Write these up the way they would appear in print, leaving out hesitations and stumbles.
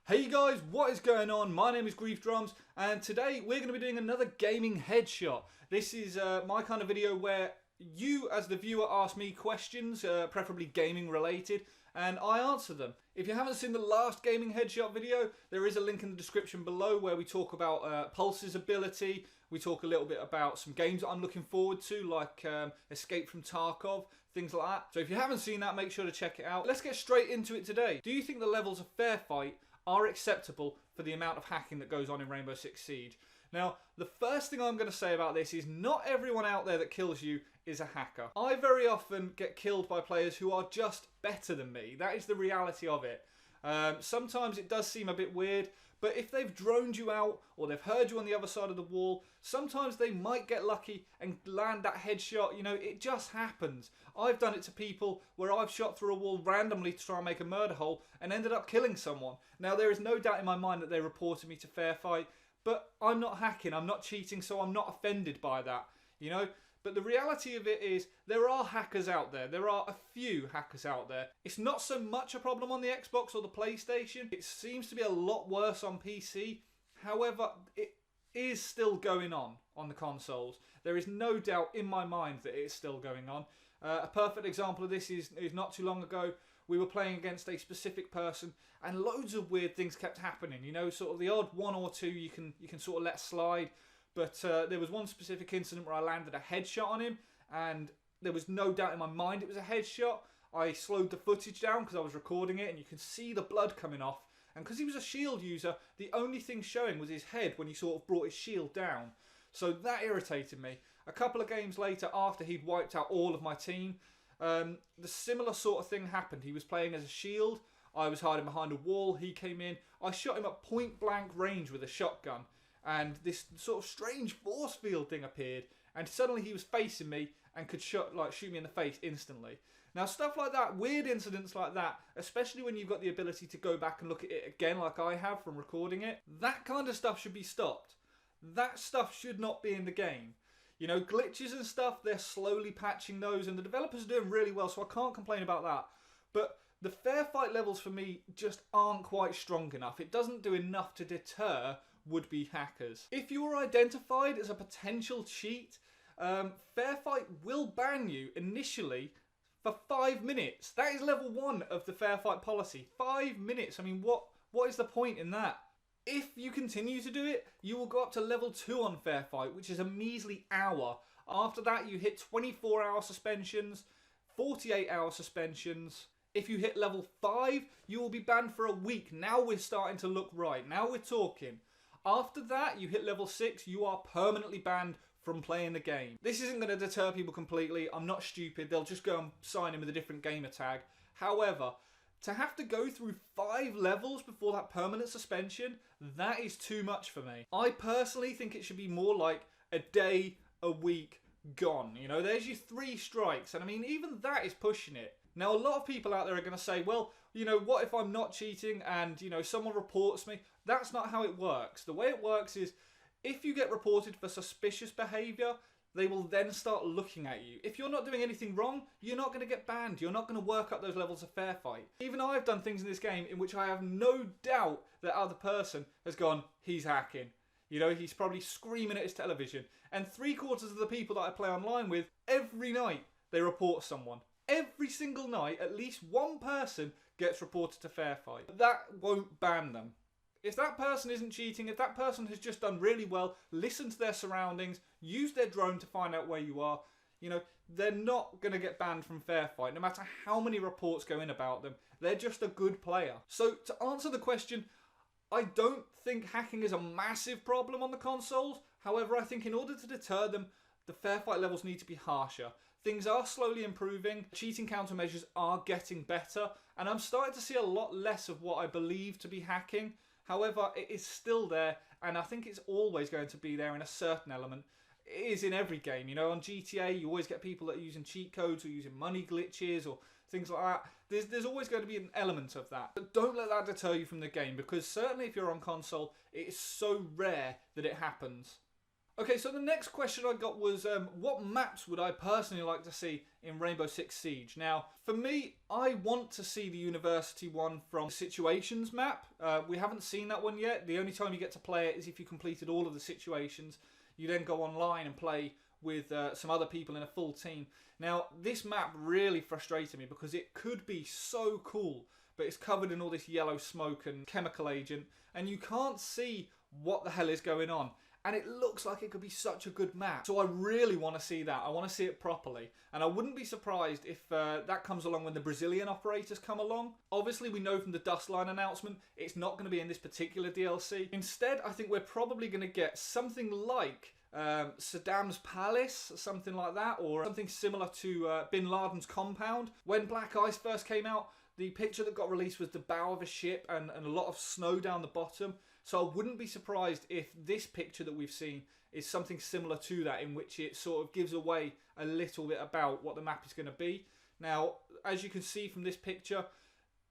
Hey guys, what is going on? My name is Griefdrums, and today we're going to be doing another gaming headshot. This is my kind of video where you, as the viewer, ask me questions, preferably gaming related, and I answer them. If you haven't seen the last gaming headshot video, there is a link in the description below where we talk about Pulse's ability. We talk a little bit about some games that I'm looking forward to, like Escape from Tarkov, things like that. So if you haven't seen that, make sure to check it out. Let's get straight into it today. Do you think the levels of Fairfight are acceptable for the amount of hacking that goes on in Rainbow Six Siege? Now, the first thing I'm going to say about this is not everyone out there that kills you is a hacker. I very often get killed by players who are just better than me. That is the reality of it. Sometimes it does seem a bit weird, but if they've droned you out or they've heard you on the other side of the wall, sometimes they might get lucky and land that headshot. You know, it just happens. I've done it to people where I've shot through a wall randomly to try and make a murder hole and ended up killing someone. Now, there is no doubt in my mind that they reported me to Fairfight, but I'm not hacking, I'm not cheating, so I'm not offended by that, you know? But the reality of it is, there are hackers out there. There are a few hackers out there. It's not so much a problem on the Xbox or the PlayStation. It seems to be a lot worse on PC. However, it is still going on the consoles. There is no doubt in my mind that it is still going on. A perfect example of this is not too long ago. We were playing against a specific person and loads of weird things kept happening. You know, sort of the odd one or two you can sort of let slide. But there was one specific incident where I landed a headshot on him, and there was no doubt in my mind it was a headshot. I slowed the footage down because I was recording it, and you can see the blood coming off. And because he was a shield user, the only thing showing was his head when he sort of brought his shield down. So that irritated me. A couple of games later, after he'd wiped out all of my team, the similar sort of thing happened. He was playing as a shield. I was hiding behind a wall. He came in. I shot him at point blank range with a shotgun. And this sort of strange force field thing appeared, and suddenly he was facing me and could shoot me in the face instantly. Now, stuff like that, weird incidents like that, especially when you've got the ability to go back and look at it again like I have from recording it, that kind of stuff should be stopped. That stuff should not be in the game. You know, glitches and stuff, they're slowly patching those, and the developers are doing really well, so I can't complain about that. But the Fairfight levels for me just aren't quite strong enough. It doesn't do enough to deter would-be hackers. If you are identified as a potential cheat, Fairfight will ban you initially for 5 minutes. That is level 1 of the Fairfight policy. 5 minutes. I mean, what is the point in that? If you continue to do it, you will go up to level 2 on Fairfight, which is a measly hour. After that, you hit 24-hour suspensions, 48-hour suspensions. If you hit level 5, you will be banned for a week. Now we're starting to look right. Now we're talking. After that, you hit level 6, you are permanently banned from playing the game. This isn't going to deter people completely. I'm not stupid. They'll just go and sign in with a different gamer tag. However, to have to go through 5 levels before that permanent suspension, that is too much for me. I personally think it should be more like a day, a week, gone. You know, there's your 3 strikes. And I mean, even that is pushing it. Now, a lot of people out there are going to say, well, you know, what if I'm not cheating and, you know, someone reports me? That's not how it works. The way it works is, if you get reported for suspicious behaviour, they will then start looking at you. If you're not doing anything wrong, you're not going to get banned. You're not going to work up those levels of Fairfight. Even I've done things in this game in which I have no doubt that other person has gone, he's hacking. You know, he's probably screaming at his television. And 3/4 of the people that I play online with, every night, they report someone. Every single night, at least one person gets reported to Fairfight. That won't ban them. If that person isn't cheating, if that person has just done really well, listened to their surroundings, used their drone to find out where you are, you know, they're not going to get banned from Fairfight, no matter how many reports go in about them. They're just a good player. So, to answer the question, I don't think hacking is a massive problem on the consoles. However, I think in order to deter them, the Fairfight levels need to be harsher. Things are slowly improving, cheating countermeasures are getting better, and I'm starting to see a lot less of what I believe to be hacking. However, it is still there, and I think it's always going to be there in a certain element. It is in every game, you know, on GTA you always get people that are using cheat codes or using money glitches or things like that. There's always going to be an element of that. But don't let that deter you from the game, because certainly if you're on console, it is so rare that it happens. Okay, so the next question I got was, what maps would I personally like to see in Rainbow Six Siege? Now, for me, I want to see the University one from the Situations map. We haven't seen that one yet. The only time you get to play it is if you completed all of the situations. You then go online and play with some other people in a full team. Now, this map really frustrated me because it could be so cool, but it's covered in all this yellow smoke and chemical agent, and you can't see what the hell is going on. And it looks like it could be such a good map. So I really want to see that. I want to see it properly. And I wouldn't be surprised if that comes along when the Brazilian operators come along. Obviously, we know from the Dustline announcement, it's not going to be in this particular DLC. Instead, I think we're probably going to get something like Saddam's Palace, something like that, or something similar to Bin Laden's compound. When Black Ice first came out, the picture that got released was the bow of a ship and a lot of snow down the bottom. So I wouldn't be surprised if this picture that we've seen is something similar to that, in which it sort of gives away a little bit about what the map is going to be. Now, as you can see from this picture,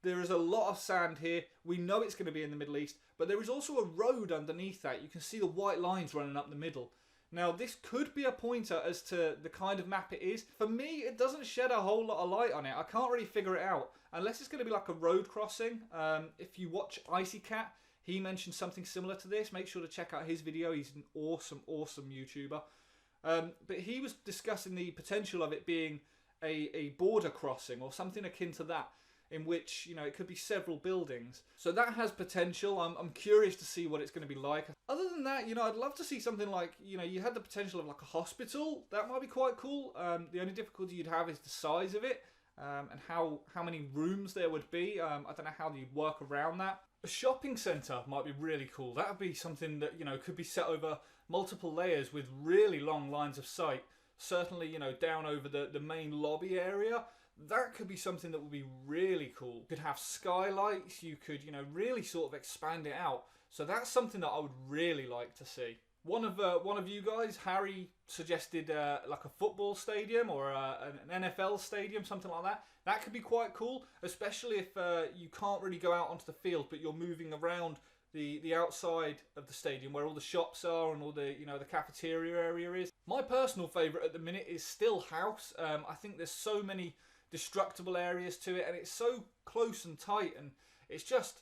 there is a lot of sand here. We know it's going to be in the Middle East, but there is also a road underneath that. You can see the white lines running up the middle. Now, this could be a pointer as to the kind of map it is. For me, it doesn't shed a whole lot of light on it. I can't really figure it out, unless it's going to be like a road crossing. If you watch Icy Cat, he mentioned something similar to this. Make sure to check out his video. He's an awesome, awesome YouTuber. But he was discussing the potential of it being a border crossing or something akin to that, in which, you know, it could be several buildings. So that has potential. I'm curious to see what it's going to be like. Other than that, you know, I'd love to see something like, you know, you had the potential of like a hospital. That might be quite cool. The only difficulty you'd have is the size of it and how many rooms there would be. I don't know how you'd work around that. A shopping centre might be really cool. That would be something that, you know, could be set over multiple layers with really long lines of sight. Certainly, you know, down over the main lobby area. That could be something that would be really cool. You could have skylights. You could, you know, really sort of expand it out. So that's something that I would really like to see. One of you guys, Harry, suggested like a football stadium or an NFL stadium, something like that. That could be quite cool, especially if you can't really go out onto the field, but you're moving around the outside of the stadium where all the shops are and all the, you know, the cafeteria area is. My personal favourite at the minute is still House. I think there's so many destructible areas to it, and it's so close and tight, and it's just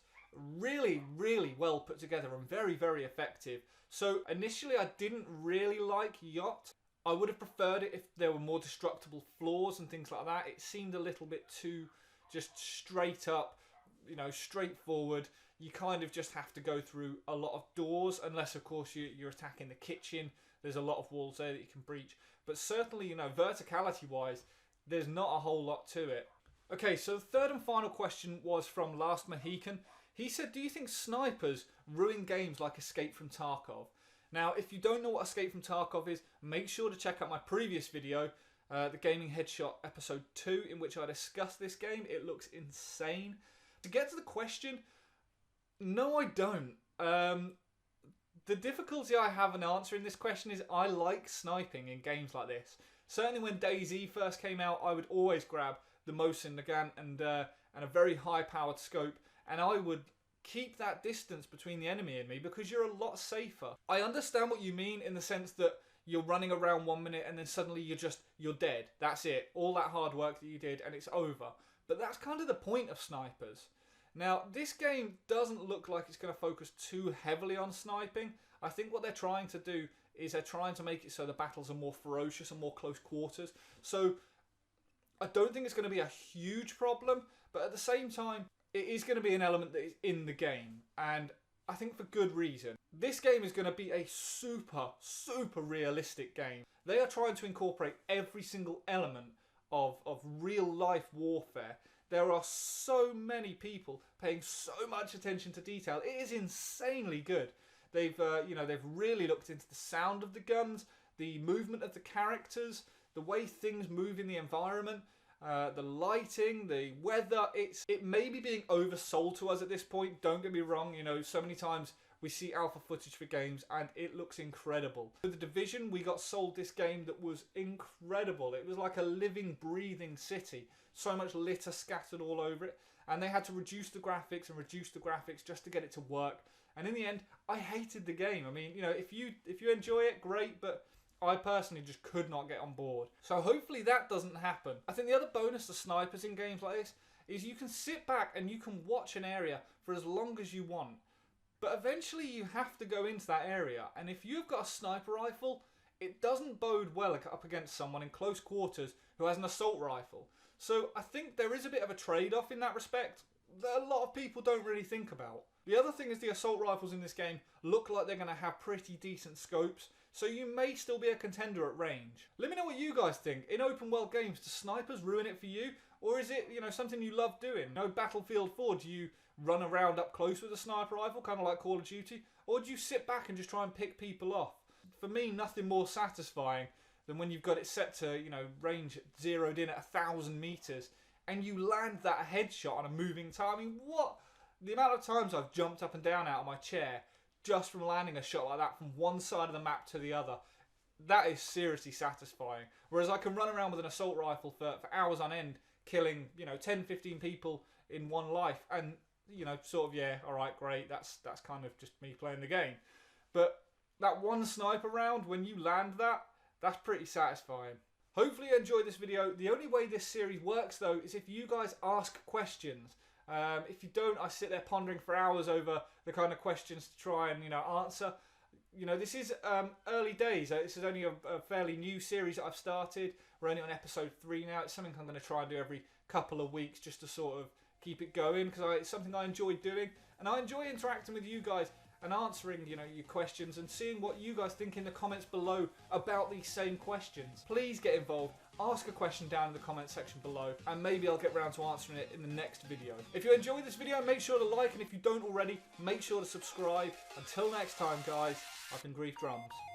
really, really well put together and very, very effective. So initially I didn't really like Yacht. I would have preferred it if there were more destructible floors and things like that. It seemed a little bit too just straight up, you know, straightforward. You kind of just have to go through a lot of doors, unless of course you're attacking the kitchen. There's a lot of walls there that you can breach. But certainly, you know, verticality wise, there's not a whole lot to it. Okay, so the third and final question was from Last Mohican. He said, do you think snipers ruin games like Escape from Tarkov? Now, if you don't know what Escape from Tarkov is, make sure to check out my previous video, the Gaming Headshot episode 2, in which I discussed this game. It looks insane. To get to the question, no, I don't. The difficulty I have in answering this question is I like sniping in games like this. Certainly when DayZ first came out, I would always grab the Mosin Nagant and a very high-powered scope, and I would keep that distance between the enemy and me because you're a lot safer. I understand what you mean in the sense that you're running around 1 minute and then suddenly you're dead. That's it. All that hard work that you did and it's over. But that's kind of the point of snipers. Now, this game doesn't look like it's going to focus too heavily on sniping. I think what they're trying to do is they're trying to make it so the battles are more ferocious and more close quarters. So I don't think it's going to be a huge problem, but at the same time, it is going to be an element that is in the game, and I think for good reason. This game is going to be a super, super realistic game. They are trying to incorporate every single element of real life warfare. There are so many people paying so much attention to detail. It is insanely good. They've really looked into the sound of the guns, the movement of the characters, the way things move in the environment. The lighting, the weather, it may be being oversold to us at this point. Don't get me wrong, you know, so many times we see alpha footage for games and it looks incredible. With The Division, we got sold this game that was incredible. It was like a living, breathing city. So much litter scattered all over it. And they had to reduce the graphics just to get it to work. And in the end, I hated the game. I mean, you know, if you enjoy it, great, but I personally just could not get on board. So hopefully that doesn't happen. I think the other bonus to snipers in games like this is you can sit back and you can watch an area for as long as you want. But eventually you have to go into that area. And if you've got a sniper rifle, it doesn't bode well up against someone in close quarters who has an assault rifle. So I think there is a bit of a trade-off in that respect that a lot of people don't really think about. The other thing is the assault rifles in this game look like they're going to have pretty decent scopes, so you may still be a contender at range. Let me know what you guys think. In open world games, do snipers ruin it for you? Or is it, you know, something you love doing? You know, Battlefield 4, do you run around up close with a sniper rifle, kind of like Call of Duty? Or do you sit back and just try and pick people off? For me, nothing more satisfying than when you've got it set to, you know, range zeroed in at 1,000 meters and you land that headshot on a moving target. I mean, what? The amount of times I've jumped up and down out of my chair just from landing a shot like that from one side of the map to the other, that is seriously satisfying. Whereas I can run around with an assault rifle for hours on end, killing, you know, 10, 15 people in one life, and, you know, sort of, yeah, all right, great, that's kind of just me playing the game. But that one sniper round, when you land that, that's pretty satisfying. Hopefully you enjoyed this video. The only way this series works, though, is if you guys ask questions. If you don't, I sit there pondering for hours over the kind of questions to try and, you know, answer. You know, this is early days. This is only a fairly new series that I've started. We're only on episode 3 now. It's something I'm going to try and do every couple of weeks just to sort of keep it going, because it's something I enjoy doing. And I enjoy interacting with you guys and answering, you know, your questions and seeing what you guys think in the comments below about these same questions. Please get involved. Ask a question down in the comment section below, and maybe I'll get around to answering it in the next video. If you enjoyed this video, make sure to like, and if you don't already, make sure to subscribe. Until next time, guys, I've been Griefdrums.